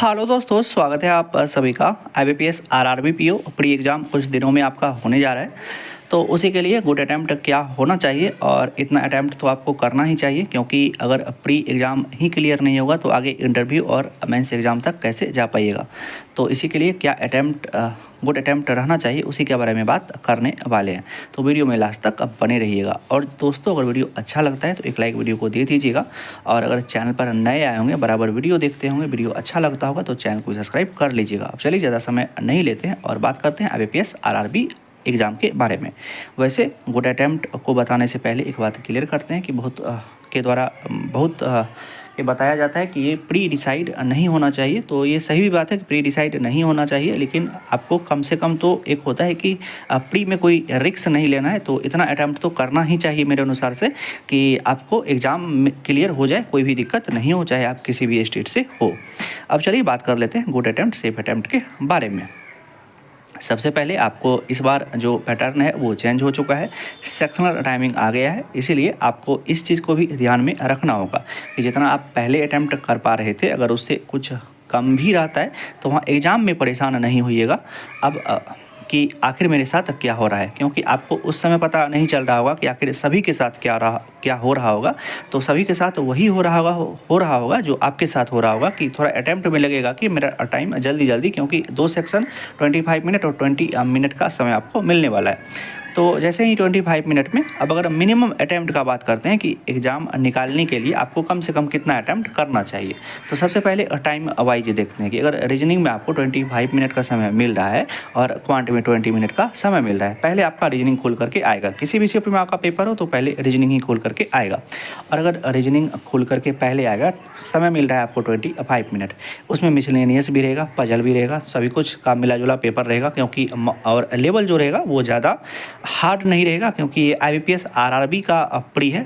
Hello दोस्तों, स्वागत है आप सभी का। IBPS RRB PO pre exam कुछ दिनों में आपका होने जा रहा है, तो उसी के लिए गुड अटैम्प्ट क्या होना चाहिए और इतना अटैम्प्ट तो आपको करना ही चाहिए, क्योंकि अगर प्री एग्ज़ाम ही क्लियर नहीं होगा तो आगे इंटरव्यू और मेंस एग्ज़ाम तक कैसे जा पाइएगा। तो इसी के लिए क्या अटैम्प्ट गुड अटैम्प्ट रहना चाहिए, उसी के बारे में बात करने वाले हैं। तो वीडियो में लास्ट तक अब बने रहिएगा। और दोस्तों, अगर वीडियो अच्छा लगता है तो एक लाइक वीडियो को दे दीजिएगा, और अगर चैनल पर नए आए होंगे, बराबर वीडियो देखते होंगे, वीडियो अच्छा लगता होगा तो चैनल को सब्सक्राइब कर लीजिएगा। अब चलिए ज़्यादा समय नहीं लेते हैं और बात करते हैं IBPS RRB एग्ज़ाम के बारे में। वैसे गुड अटैम्प्ट को बताने से पहले एक बात क्लियर करते हैं कि बहुत ये बताया जाता है कि ये प्री डिसाइड नहीं होना चाहिए। तो ये सही भी बात है कि प्री डिसाइड नहीं होना चाहिए, लेकिन आपको कम से कम तो एक होता है कि प्री में कोई रिस्क नहीं लेना है। तो इतना अटैम्प्ट तो करना ही चाहिए मेरे अनुसार से, कि आपको एग्ज़ाम क्लियर हो जाए, कोई भी दिक्कत नहीं हो, चाहे आप किसी भी स्टेट से हो। अब चलिए बात कर लेते हैं गुड अटैम्प्ट सेफ अटैम्प्ट के बारे में। सबसे पहले आपको इस बार जो पैटर्न है वो चेंज हो चुका है, सेक्शनल टाइमिंग आ गया है, इसीलिए आपको इस चीज़ को भी ध्यान में रखना होगा कि जितना आप पहले अटैम्प्ट कर पा रहे थे, अगर उससे कुछ कम भी रहता है तो वहाँ एग्ज़ाम में परेशान नहीं होइएगा अब कि आखिर मेरे साथ क्या हो रहा है, क्योंकि आपको उस समय पता नहीं चल रहा होगा कि आखिर सभी के साथ क्या हो रहा होगा। तो सभी के साथ वही हो रहा होगा जो आपके साथ हो रहा होगा, कि थोड़ा अटैम्प्ट में लगेगा कि मेरा टाइम जल्दी, क्योंकि 2 सेक्शन 25 मिनट और 20 मिनट का समय आपको मिलने वाला है। तो जैसे ही 25 मिनट में, अब अगर मिनिमम अटैम्प्ट का बात करते हैं कि एग्ज़ाम निकालने के लिए आपको कम से कम कितना अटैम्प्ट करना चाहिए, तो सबसे पहले टाइम वाइज देखते हैं कि अगर रीजनिंग में आपको 25 मिनट का समय मिल रहा है और क्वांट में 20 मिनट का समय मिल रहा है, पहले आपका रीजनिंग खोल करके आएगा। किसी भी शिफ्ट में आपका पेपर हो तो पहले रीजनिंग ही खोल करके आएगा। और अगर रीजनिंग खोल करके पहले आएगा, समय मिल रहा है आपको 25 मिनट, उसमें मिसलेनियस भी रहेगा, पजल भी रहेगा, सभी कुछ का मिला जुला पेपर रहेगा, क्योंकि और लेवल जो रहेगा वो ज़्यादा हार्ड नहीं रहेगा, क्योंकि ये IBPS RRB का प्री है।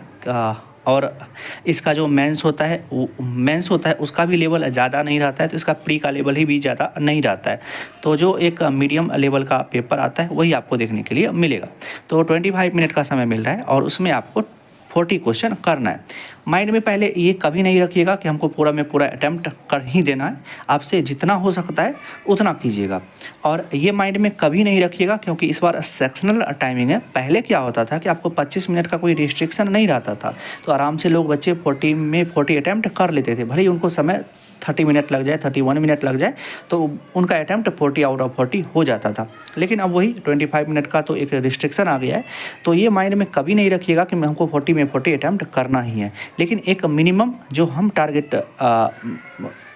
और इसका जो मेंस होता है उसका भी लेवल ज़्यादा नहीं रहता है, तो इसका प्री का लेवल ही भी ज़्यादा नहीं रहता है। तो जो एक मीडियम लेवल का पेपर आता है वही आपको देखने के लिए मिलेगा। तो 25 मिनट का समय मिल रहा है और उसमें आपको 40 क्वेश्चन करना है। माइंड में पहले ये कभी नहीं रखिएगा कि हमको पूरा में पूरा अटैम्प्ट कर ही देना है, आपसे जितना हो सकता है उतना कीजिएगा। और ये माइंड में कभी नहीं रखिएगा, क्योंकि इस बार सेक्शनल टाइमिंग है। पहले क्या होता था कि आपको 25 मिनट का कोई रिस्ट्रिक्शन नहीं रहता था, तो आराम से लोग बच्चे 40 अटैम्प्ट कर लेते थे, भले ही उनको समय 30 मिनट लग जाए, 31 मिनट लग जाए, तो उनका अटैम्प्ट 40 आउट ऑफ 40 हो जाता था। लेकिन अब वही 25 मिनट का तो एक रिस्ट्रिक्शन आ गया है। तो ये माइंड में कभी नहीं रखिएगा कि हमको 40 में 40 अटैम्प्ट करना ही है, लेकिन एक मिनिमम जो हम टारगेट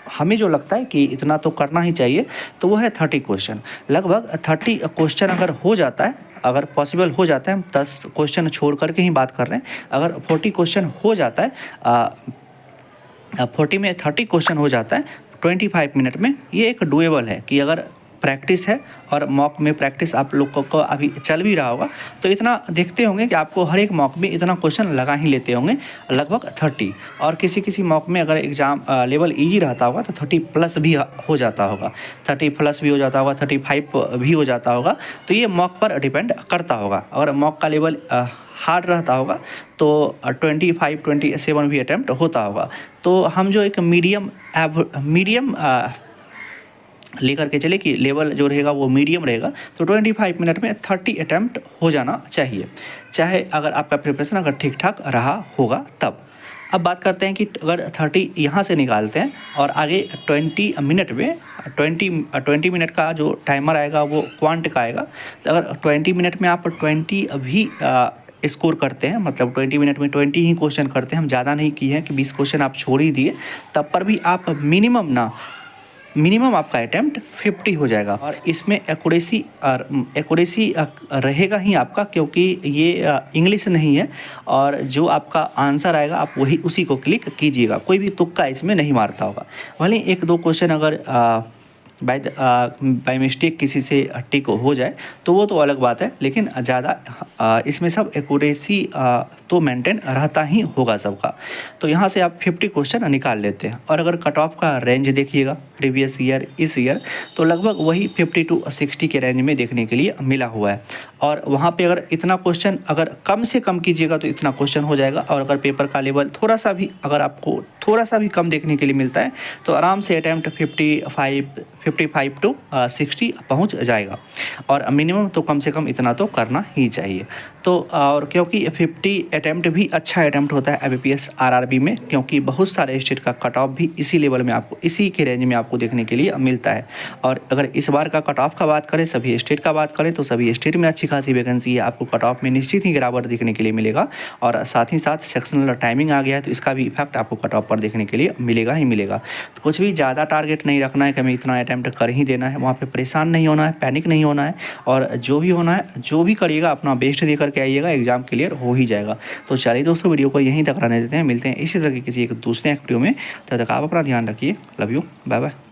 हमें जो लगता है कि इतना तो करना ही चाहिए, तो वो है 30 क्वेश्चन। लगभग 30 क्वेश्चन अगर हो जाता है, अगर पॉसिबल हो जाता है, हम 10 क्वेश्चन छोड़ करके ही बात कर रहे हैं, अगर 40 क्वेश्चन हो जाता है, 40 में 30 क्वेश्चन हो जाता है 25 मिनट में, ये एक डुएबल है। कि अगर प्रैक्टिस है और मॉक में प्रैक्टिस आप लोगों को अभी चल भी रहा होगा, तो इतना देखते होंगे कि आपको हर एक मॉक में इतना क्वेश्चन लगा ही लेते होंगे, लगभग 30। और किसी मॉक में अगर एग्ज़ाम लेवल इजी रहता होगा तो 30 प्लस भी हो जाता होगा, 30 प्लस भी हो जाता होगा, 35 भी हो जाता होगा। तो ये मॉक पर डिपेंड करता होगा। अगर मॉक का लेवल हार्ड रहता होगा तो 25-27 भी अटैम्प्ट होता होगा। तो हम जो एक मीडियम लेकर के चले कि लेवल जो रहेगा वो मीडियम रहेगा, तो 25 मिनट में 30 अटैम्प्ट हो जाना चाहिए, चाहे अगर आपका प्रिपरेशन अगर ठीक ठाक रहा होगा तब। अब बात करते हैं कि अगर 30 यहाँ से निकालते हैं और आगे 20 मिनट में 20 मिनट का जो टाइमर आएगा वो क्वांट का आएगा। तो अगर 20 मिनट में आप 20 भी स्कोर करते हैं, मतलब 20 मिनट में 20 ही क्वेश्चन करते हैं, हम ज़्यादा नहीं किए हैं कि 20 क्वेश्चन आप छोड़ ही दिए, तब पर भी आप मिनिमम आपका अटैम्प्ट 50 हो जाएगा। और इसमें एक्यूरेसी रहेगा ही आपका, क्योंकि ये इंग्लिश नहीं है, और जो आपका आंसर आएगा आप वही उसी को क्लिक कीजिएगा, कोई भी तुक्का इसमें नहीं मारता होगा। भले 1-2 क्वेश्चन अगर बाय मिस्टेक किसी से टिक हो जाए तो वो तो अलग बात है, लेकिन ज़्यादा इसमें सब एक्यूरेसी तो मेंटेन रहता ही होगा सबका। तो यहाँ से आप 50 क्वेश्चन निकाल लेते हैं। और अगर कट ऑफ का रेंज देखिएगा प्रीवियस ईयर इस ईयर, तो लगभग वही 50 टू 60 के रेंज में देखने के लिए मिला हुआ है। और वहाँ पे अगर इतना क्वेश्चन अगर कम से कम कीजिएगा तो इतना क्वेश्चन हो जाएगा। और अगर पेपर का लेवल थोड़ा सा भी अगर आपको थोड़ा सा भी कम देखने के लिए मिलता है तो आराम से अटैम्प्ट 55 टू 60 पहुँच जाएगा। और मिनिमम तो कम से कम इतना तो करना ही चाहिए। तो और क्योंकि 50 अटैम्प्ट भी अच्छा अटैम्प्ट होता है IBPS RRB में, क्योंकि बहुत सारे स्टेट का कट ऑफ भी इसी लेवल में आपको इसी के रेंज में आपको देखने के लिए मिलता है। और अगर इस बार का कट ऑफ का बात करें, सभी स्टेट का बात करें, तो सभी स्टेट में अच्छी खासी वैकेंसी है। आपको कट ऑफ में निश्चित ही गिरावट देखने के लिए मिलेगा। और साथ ही साथ सेक्शनल टाइमिंग आ गया है तो इसका भी इफेक्ट आपको कट ऑफ पर देखने के लिए मिलेगा ही मिलेगा। तो कुछ भी ज़्यादा टारगेट नहीं रखना है कि हमें इतना अटैम्प्ट कर ही देना है, वहाँ पे परेशान नहीं होना है, पैनिक नहीं होना है। और जो भी होना है, जो भी करिएगा अपना बेस्ट दे करके आइएगा, एग्जाम क्लियर हो ही जाएगा। तो चलिए दोस्तों, वीडियो को यहीं तक रहने देते हैं, मिलते हैं इसी तरह की किसी एक दूसरे वीडियो में। तब तक आप अपना ध्यान रखिए। Love you, bye bye.